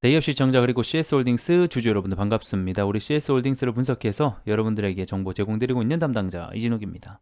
대기업 시청자 그리고 CS홀딩스 주주 여러분들 반갑습니다. 우리 CS홀딩스를 분석해서 여러분들에게 정보 제공드리고 있는 담당자 이진욱입니다.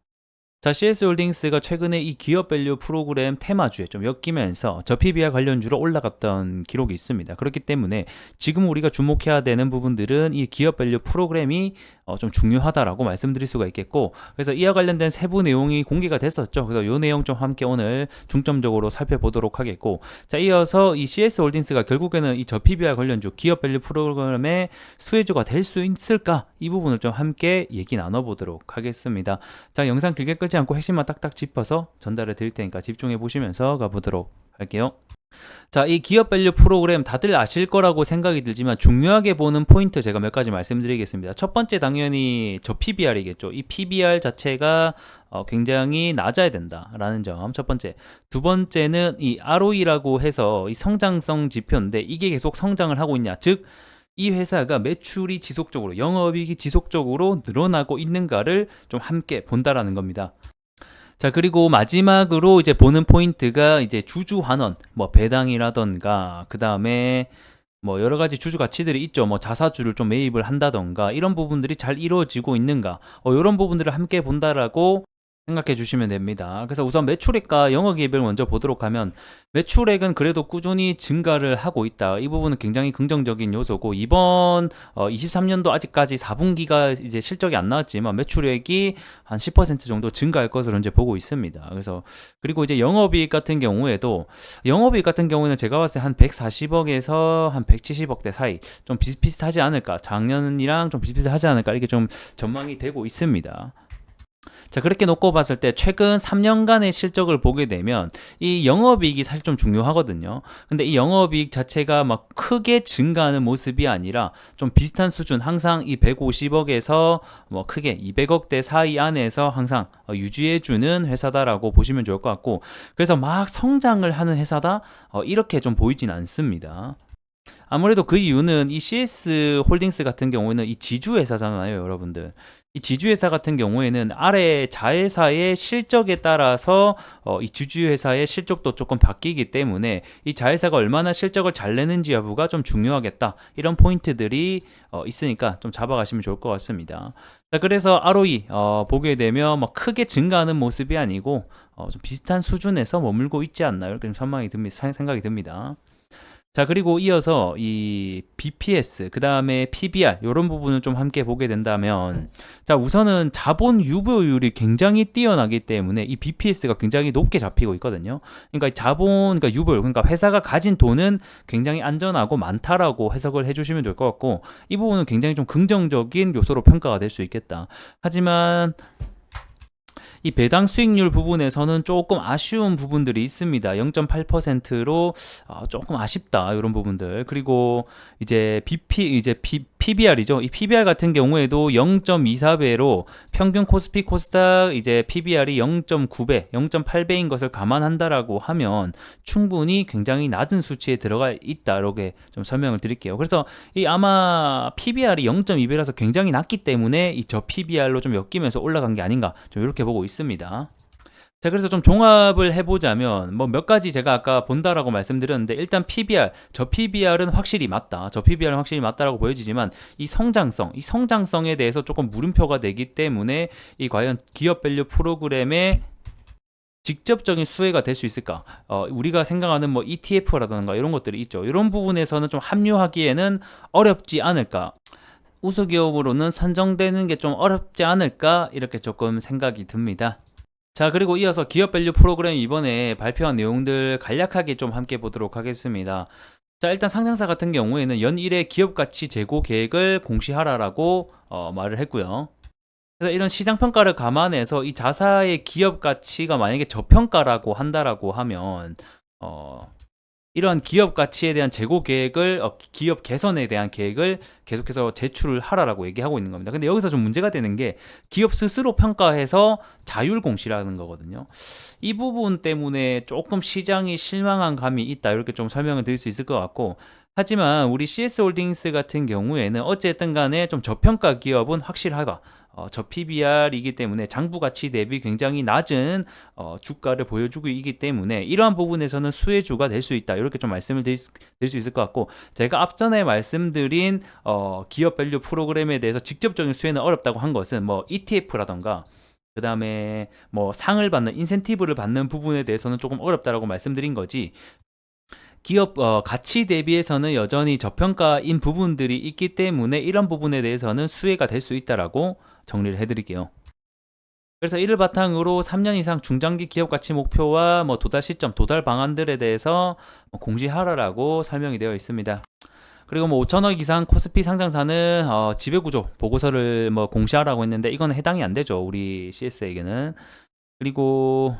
자, CS홀딩스가 최근에 이 기업 밸류 프로그램 테마주에 좀 엮이면서 저 PBR 관련주로 올라갔던 기록이 있습니다. 그렇기 때문에 지금 우리가 주목해야 되는 부분들은 이 기업 밸류 프로그램이 좀 중요하다라고 말씀드릴 수가 있겠고, 그래서 이와 관련된 세부 내용이 공개가 됐었죠. 그래서 이 내용 좀 함께 오늘 중점적으로 살펴보도록 하겠고, 자, 이어서 이 CS홀딩스가 결국에는 이 저 PBR 관련주 기업 밸류 프로그램의 수혜주가 될 수 있을까? 이 부분을 좀 함께 얘기 나눠보도록 하겠습니다. 자, 영상 길게 끌지 않고 핵심만 딱딱 짚어서 전달해 드릴 테니까 집중해 보시면서 가보도록 할게요. 자, 이 기업 밸류 프로그램 다들 아실 거라고 생각이 들지만 중요하게 보는 포인트 제가 몇 가지 말씀드리겠습니다. 첫 번째 당연히 저 PBR이겠죠. 이 PBR 자체가 굉장히 낮아야 된다라는 점 첫 번째. 두 번째는 이 ROE라고 해서 이 성장성 지표인데 이게 계속 성장을 하고 있냐. 즉 이 회사가 매출이 지속적으로 영업이익이 지속적으로 늘어나고 있는가를 좀 함께 본다라는 겁니다. 자, 그리고 마지막으로 이제 보는 포인트가 이제 주주 환원, 뭐 배당이라던가, 그 다음에 뭐 여러 가지 주주 가치들이 있죠. 뭐 자사주를 좀 매입을 한다던가, 이런 부분들이 잘 이루어지고 있는가, 이런 부분들을 함께 본다라고 생각해 주시면 됩니다. 그래서 우선 매출액과 영업이익을 먼저 보도록 하면, 매출액은 그래도 꾸준히 증가를 하고 있다. 이 부분은 굉장히 긍정적인 요소고, 이번 23년도 아직까지 4분기가 이제 실적이 안 나왔지만 매출액이 한 10% 정도 증가할 것으로 이제 보고 있습니다. 그래서 그리고 이제 영업이익 같은 경우에도, 영업이익 같은 경우에는 제가 봤을 때 한 140억에서 한 170억대 사이 좀 비슷비슷하지 않을까, 작년이랑 좀 비슷비슷하지 않을까, 이게 좀 전망이 되고 있습니다. 자, 그렇게 놓고 봤을 때 최근 3년간의 실적을 보게 되면 이 영업이익이 사실 좀 중요하거든요. 근데 이 영업이익 자체가 막 크게 증가하는 모습이 아니라 좀 비슷한 수준, 항상 이 150억에서 뭐 크게 200억대 사이 안에서 항상 유지해주는 회사다라고 보시면 좋을 것 같고, 그래서 막 성장을 하는 회사다, 이렇게 좀 보이진 않습니다. 아무래도 그 이유는 이 CS 홀딩스 같은 경우에는 이 지주회사잖아요, 여러분들. 이 지주회사 같은 경우에는 아래 자회사의 실적에 따라서 이 지주회사의 실적도 조금 바뀌기 때문에 이 자회사가 얼마나 실적을 잘 내는지 여부가 좀 중요하겠다. 이런 포인트들이 있으니까 좀 잡아가시면 좋을 것 같습니다. 자, 그래서 ROE 보게 되면 뭐 크게 증가하는 모습이 아니고 좀 비슷한 수준에서 머물고 있지 않나, 이렇게 좀 생각이 듭니다. 자, 그리고 이어서 이 BPS, 그 다음에 PBR, 이런 부분을 좀 함께 보게 된다면, 자, 우선은 자본 유보율이 굉장히 뛰어나기 때문에 이 BPS가 굉장히 높게 잡히고 있거든요. 그러니까 그러니까 유보율, 그러니까 회사가 가진 돈은 굉장히 안전하고 많다라고 해석을 해주시면 될 것 같고, 이 부분은 굉장히 좀 긍정적인 요소로 평가가 될 수 있겠다. 하지만 이 배당 수익률 부분에서는 조금 아쉬운 부분들이 있습니다. 0.8%로 조금 아쉽다, 이런 부분들. 그리고 이제 PBR이죠. 이 PBR 같은 경우에도 0.24배로 평균 코스피 코스닥 이제 PBR이 0.9배, 0.8배인 것을 감안한다라고 하면 충분히 굉장히 낮은 수치에 들어가 있다, 이렇게 좀 설명을 드릴게요. 그래서 이 아마 PBR이 0.2배라서 굉장히 낮기 때문에 이 저 PBR로 좀 엮이면서 올라간 게 아닌가, 좀 이렇게 보고 있습니다. 자, 그래서 좀 종합을 해보자면 뭐 몇 가지 제가 아까 본다라고 말씀드렸는데, 일단 PBR, 저 PBR은 확실히 맞다. 저 PBR은 확실히 맞다라고 보여지지만 이 성장성에 대해서 조금 물음표가 되기 때문에 이 과연 기업 밸류 프로그램의 직접적인 수혜가 될 수 있을까? 우리가 생각하는 뭐 ETF라든가 이런 것들이 있죠. 이런 부분에서는 좀 합류하기에는 어렵지 않을까? 우수기업으로는 선정되는 게 좀 어렵지 않을까? 이렇게 조금 생각이 듭니다. 자, 그리고 이어서 기업 밸류 프로그램 이번에 발표한 내용들 간략하게 좀 함께 보도록 하겠습니다. 자, 일단 상장사 같은 경우에는 연일의 기업 가치 재고 계획을 공시하라라고 말을 했고요. 그래서 이런 시장 평가를 감안해서 이 자사의 기업 가치가 만약에 저평가라고 한다라고 하면 이러한 기업 가치에 대한 재고 계획을 기업 개선에 대한 계획을 계속해서 제출을 하라라고 얘기하고 있는 겁니다. 근데 여기서 좀 문제가 되는 게 기업 스스로 평가해서 자율 공시라는 거거든요. 이 부분 때문에 조금 시장이 실망한 감이 있다, 이렇게 좀 설명을 드릴 수 있을 것 같고, 하지만 우리 CS홀딩스 같은 경우에는 어쨌든 간에 좀 저평가 기업은 확실하다. 저 PBR이기 때문에 장부 가치 대비 굉장히 낮은 주가를 보여주고 있기 때문에 이러한 부분에서는 수혜주가 될 수 있다. 이렇게 좀 말씀을 드릴 수 있을 것 같고, 제가 앞전에 말씀드린 기업 밸류 프로그램에 대해서 직접적인 수혜는 어렵다고 한 것은 뭐 ETF라던가 그 다음에 뭐 상을 받는 인센티브를 받는 부분에 대해서는 조금 어렵다라고 말씀드린 거지, 기업 가치 대비해서는 여전히 저평가인 부분들이 있기 때문에 이런 부분에 대해서는 수혜가 될 수 있다라고 정리를 해드릴게요. 그래서 이를 바탕으로 3년 이상 중장기 기업 가치 목표와 뭐 도달 시점, 도달 방안들에 대해서 공시하라라고 설명이 되어 있습니다. 그리고 뭐 5천억 이상 코스피 상장사는 지배구조 보고서를 뭐 공시하라고 했는데 이건 해당이 안 되죠, 우리 CS에게는. 그리고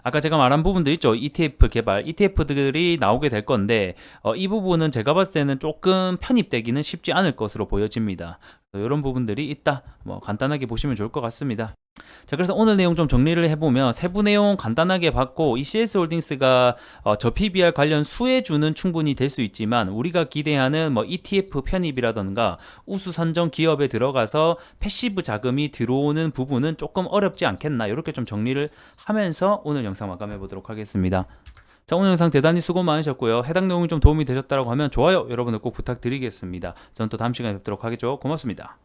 아까 제가 말한 부분도 있죠. ETF 개발, ETF들이 나오게 될 건데 이 부분은 제가 봤을 때는 조금 편입되기는 쉽지 않을 것으로 보여집니다. 이런 부분들이 있다. 뭐 간단하게 보시면 좋을 것 같습니다. 자, 그래서 오늘 내용 좀 정리를 해보면 세부 내용 간단하게 봤고, 이 CS홀딩스가 저 PBR 관련 수혜주는 충분히 될 수 있지만 우리가 기대하는 뭐 ETF 편입이라던가 우수 선정 기업에 들어가서 패시브 자금이 들어오는 부분은 조금 어렵지 않겠나, 이렇게 좀 정리를 하면서 오늘 영상 마감해 보도록 하겠습니다. 자, 오늘 영상 대단히 수고 많으셨고요. 해당 내용이 좀 도움이 되셨다고 하면 좋아요 여러분들 꼭 부탁드리겠습니다. 저는 또 다음 시간에 뵙도록 하겠죠. 고맙습니다.